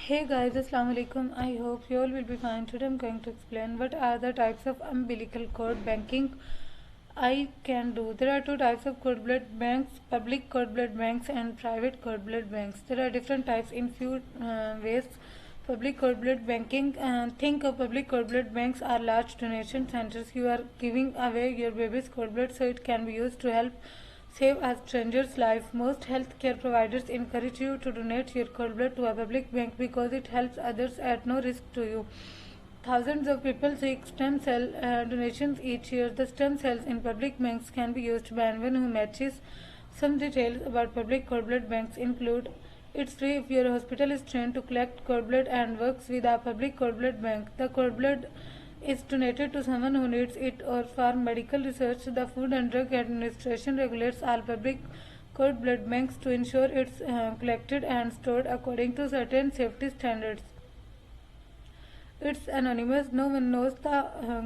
Hey guys, Assalamu alaikum. I hope you all will be fine. Today I'm going to explain what are the types of umbilical cord banking I can do. There are two types of cord blood banks: public cord blood banks and private cord blood banks. There are different types in few ways. Public cord blood banking. Think of public cord blood banks are large donation centers. You are giving away your baby's cord blood so it can be used to help save a stranger's life. Most healthcare providers encourage you to donate your cord blood to a public bank because it helps others at no risk to you. Thousands of people seek stem cell donations each year. The stem cells in public banks can be used by anyone who matches. Some details about public cord blood banks include: it's free if your hospital is trained to collect cord blood and works with a public cord blood bank. The cord blood is donated to someone who needs it or for medical research. The Food and Drug Administration regulates all public cord blood banks to ensure it's collected and stored according to certain safety standards. It's anonymous. No one knows the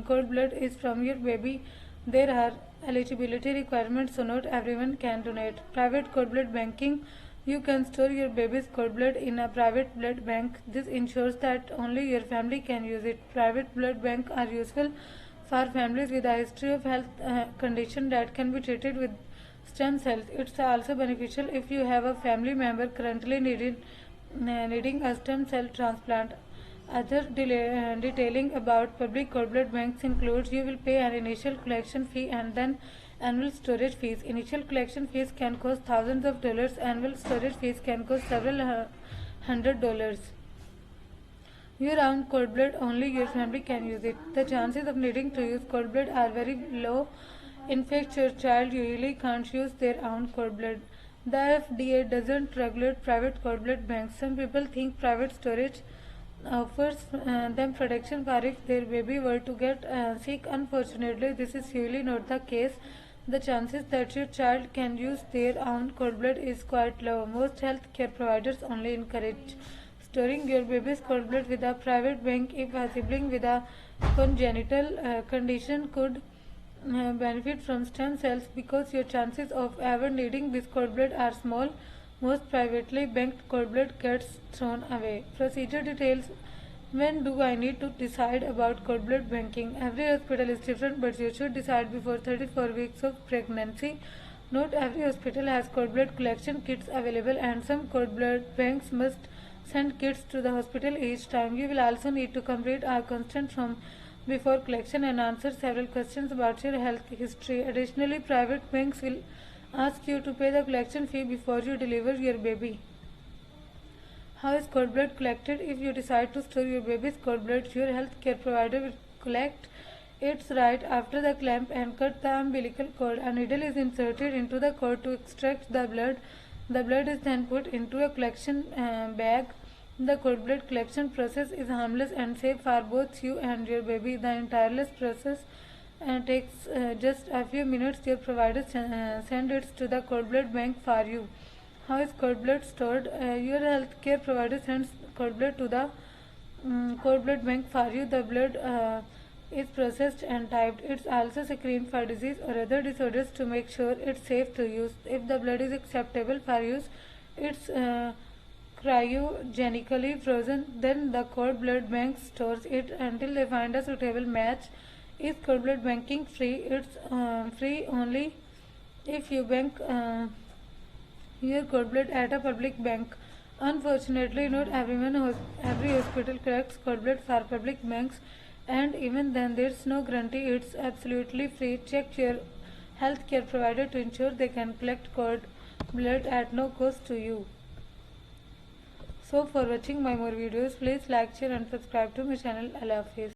cord blood is from your baby. There are eligibility requirements, so not everyone can donate. Private cord blood banking. You can store your baby's cord blood in a private blood bank. This ensures that only your family can use it. Private blood banks are useful for families with a history of health condition that can be treated with stem cells. It's also beneficial if you have a family member currently needing a stem cell transplant. Other detailing about public cord blood banks includes: you will pay an initial collection fee and then annual storage fees. Initial collection fees can cost thousands of dollars. Annual storage fees can cost several $100. Your own cord blood, only your family can use it. The chances of needing to use cord blood are very low. In fact, your child usually can't use their own cord blood. The FDA doesn't regulate private cord blood banks. Some people think private storage offers them protection for if their baby were to get sick. Unfortunately, this is usually not the case. The chances that your child can use their own cord blood is quite low. Most healthcare providers only encourage storing your baby's cord blood with a private bank if a sibling with a congenital condition could benefit from stem cells. Because your chances of ever needing this cord blood are small, most privately banked cord blood gets thrown away. Procedure details. When do I need to decide about cord blood banking? Every hospital is different, but you should decide before 34 weeks of pregnancy. Not every hospital has cord blood collection kits available, and some cord blood banks must send kits to the hospital each time. You will also need to complete a consent form before collection and answer several questions about your health history. Additionally, private banks will ask you to pay the collection fee before you deliver your baby. How is cord blood collected? If you decide to store your baby's cord blood, your healthcare provider will collect it right after the clamp and cut the umbilical cord. A needle is inserted into the cord to extract the blood. The blood is then put into a collection bag. The cord blood collection process is harmless and safe for both you and your baby. The entire process takes just a few minutes. Your provider sends it to the cord blood bank for you. How is cord blood stored? Your healthcare provider sends cord blood to the cord blood bank for you. The blood is processed and typed. It's also screened for disease or other disorders to make sure it's safe to use. If the blood is acceptable for use, it's cryogenically frozen. Then the cord blood bank stores it until they find a suitable match. Is cord blood banking free? It's free only if you bank your cord blood at a public bank. Unfortunately, not every hospital collects cord blood for public banks, and even then, there's no guarantee it's absolutely free. Check your healthcare provider to ensure they can collect cord blood at no cost to you. So, for watching my more videos, please like, share, and subscribe to my channel. Allah Hafiz.